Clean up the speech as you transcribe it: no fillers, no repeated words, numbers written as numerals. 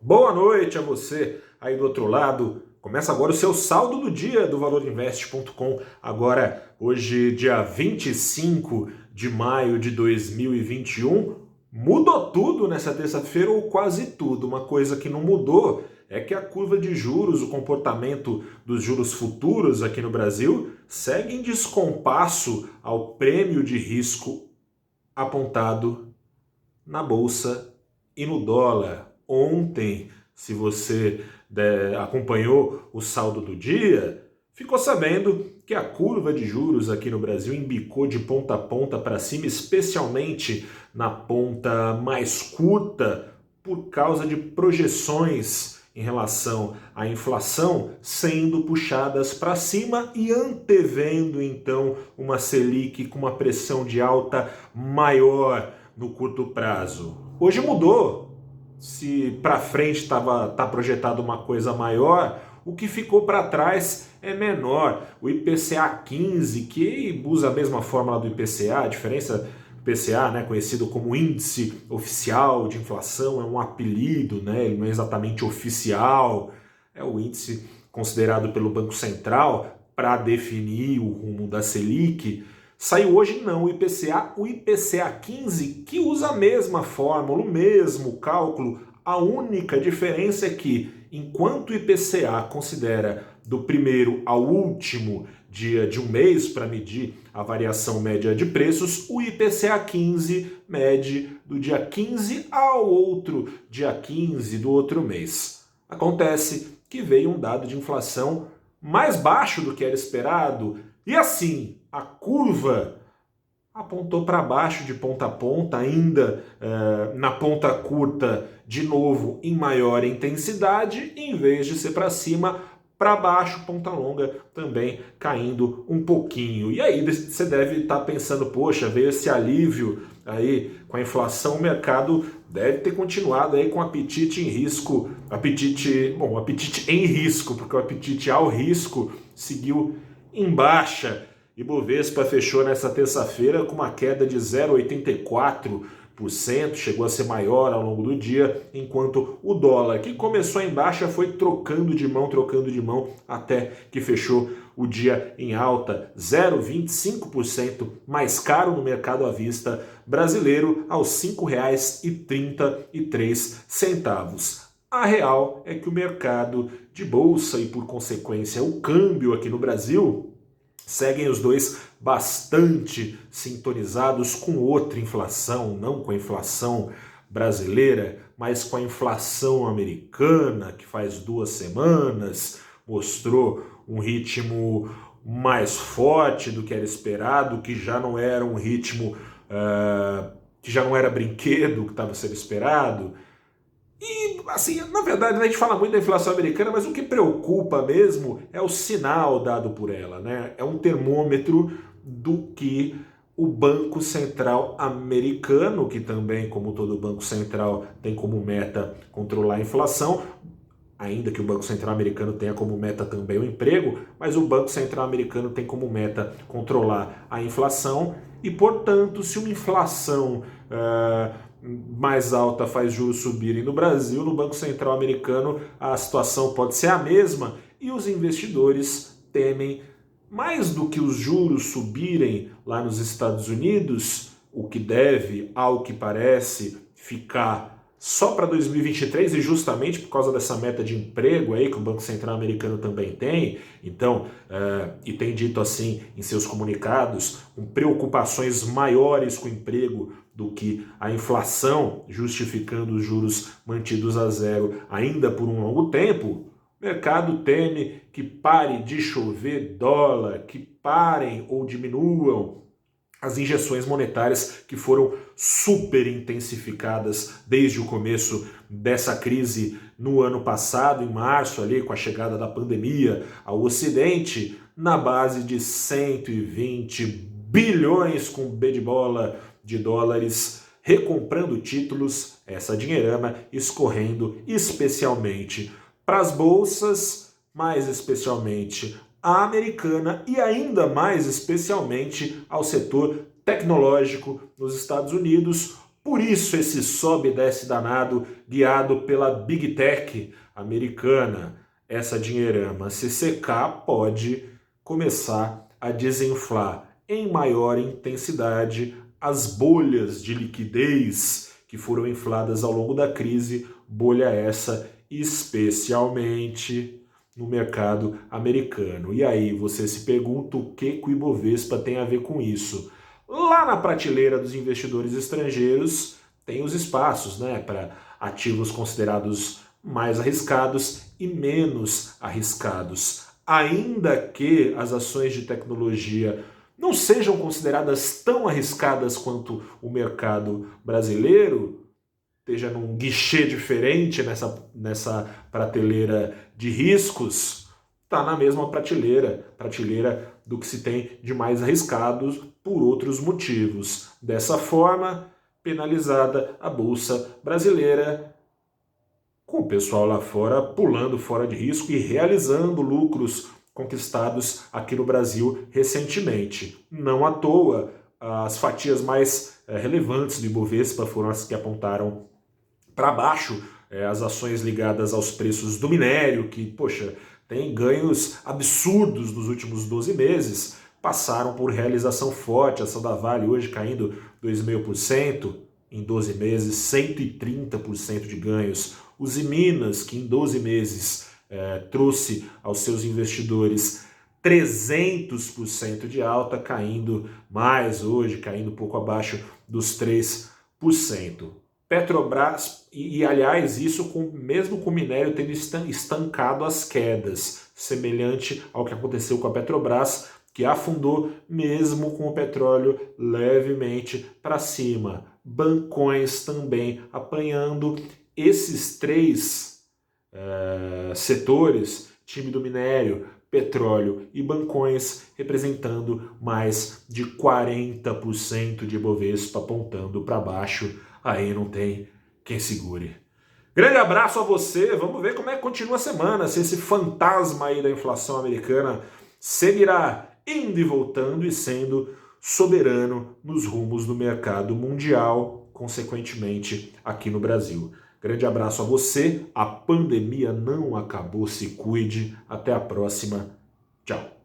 Boa noite a você aí do outro lado. Começa agora o seu saldo do dia do valorinvest.com. Agora, hoje, dia 25 de maio de 2021. Mudou tudo nessa terça-feira, ou quase tudo. Uma coisa que não mudou é que a curva de juros, o comportamento dos juros futuros aqui no Brasil, segue em descompasso ao prêmio de risco apontado na Bolsa e no dólar. Ontem, se você acompanhou o saldo do dia, ficou sabendo que a curva de juros aqui no Brasil embicou de ponta a ponta para cima, especialmente na ponta mais curta, por causa de projeções em relação à inflação sendo puxadas para cima e antevendo então uma Selic com uma pressão de alta maior no curto prazo. Hoje mudou. Se para frente tá projetado uma coisa maior, o que ficou para trás é menor. O IPCA 15, que usa a mesma fórmula do IPCA, a diferença do IPCA, né, conhecido como Índice Oficial de Inflação, é um apelido, né, ele não é exatamente oficial, é o índice considerado pelo Banco Central para definir o rumo da Selic. Saiu hoje não o IPCA 15, que usa a mesma fórmula, o mesmo cálculo. A única diferença é que, enquanto o IPCA considera do primeiro ao último dia de um mês para medir a variação média de preços, o IPCA 15 mede do dia 15 ao outro dia 15 do outro mês. Acontece que veio um dado de inflação mais baixo do que era esperado, e assim, a curva apontou para baixo de ponta a ponta, ainda na ponta curta, de novo, em maior intensidade, em vez de ser para cima, para baixo, ponta longa também caindo um pouquinho. E aí você deve estar pensando, poxa, veio esse alívio aí com a inflação, o mercado deve ter continuado aí com apetite em risco, apetite em risco, porque o apetite ao risco seguiu em baixa. Ibovespa fechou nessa terça-feira com uma queda de 0,84%, chegou a ser maior ao longo do dia, enquanto o dólar, que começou em baixa, foi trocando de mão, até que fechou o dia em alta, 0,25% mais caro no mercado à vista brasileiro, aos R$ 5,33. A real é que o mercado de bolsa e, por consequência, o câmbio aqui no Brasil seguem os dois bastante sintonizados com outra inflação, não com a inflação brasileira, mas com a inflação americana, que faz 2 semanas mostrou um ritmo mais forte do que era esperado, que já não era um ritmo, que já não era brinquedo que estava sendo esperado. E, assim, na verdade, a gente fala muito da inflação americana, mas o que preocupa mesmo é o sinal dado por ela, né? É um termômetro do que o Banco Central americano, que também, como todo Banco Central, tem como meta controlar a inflação, ainda que o Banco Central americano tenha como meta também o emprego, mas o Banco Central americano tem como meta controlar a inflação e, portanto, se uma inflação mais alta faz juros subirem no Brasil, no Banco Central americano a situação pode ser a mesma e os investidores temem, mais do que os juros subirem lá nos Estados Unidos, o que deve, ao que parece, ficar só para 2023 e justamente por causa dessa meta de emprego aí que o Banco Central americano também tem, então, e tem dito assim em seus comunicados, com preocupações maiores com o emprego do que a inflação, justificando os juros mantidos a zero ainda por um longo tempo, o mercado teme que pare de chover dólar, que parem ou diminuam as injeções monetárias que foram super intensificadas desde o começo dessa crise no ano passado, em março, ali com a chegada da pandemia ao Ocidente, na base de 120 bilhões com B de bola de dólares, recomprando títulos, essa dinheirama escorrendo especialmente para as bolsas, mais especialmente a americana e ainda mais especialmente ao setor tecnológico nos Estados Unidos, Por isso esse sobe e desce danado guiado pela Big Tech americana. Essa dinheirama, se secar, pode começar a desinflar em maior intensidade as bolhas de liquidez que foram infladas ao longo da crise, bolha essa especialmente no mercado americano. E aí você se pergunta o que o Ibovespa tem a ver com isso? Lá na prateleira dos investidores estrangeiros tem os espaços, né, para ativos considerados mais arriscados e menos arriscados. Ainda que as ações de tecnologia não sejam consideradas tão arriscadas quanto o mercado brasileiro, esteja num guichê diferente nessa prateleira de riscos, está na mesma prateleira do que se tem de mais arriscados por outros motivos. Dessa forma, penalizada a Bolsa Brasileira, com o pessoal lá fora pulando fora de risco e realizando lucros conquistados aqui no Brasil recentemente. Não à toa, as fatias mais relevantes do Ibovespa foram as que apontaram para baixo, as ações ligadas aos preços do minério, que, poxa, tem ganhos absurdos nos últimos 12 meses, passaram por realização forte. A ação da Vale hoje caindo 2,5%, em 12 meses, 130% de ganhos. Os Minas, que em 12 meses trouxe aos seus investidores 300% de alta, caindo mais hoje, caindo um pouco abaixo dos 3%. Petrobras, aliás, isso mesmo com o minério tendo estancado as quedas, semelhante ao que aconteceu com a Petrobras, que afundou mesmo com o petróleo levemente para cima. Bancões também apanhando. Esses três setores, time do minério, petróleo e bancões, representando mais de 40% de Ibovespa, apontando para baixo. Aí não tem quem segure. Grande abraço a você. Vamos ver como é que continua a semana, se esse fantasma aí da inflação americana seguirá indo e voltando e sendo soberano nos rumos do mercado mundial, consequentemente aqui no Brasil. Grande abraço a você. A pandemia não acabou. Se cuide. Até a próxima. Tchau.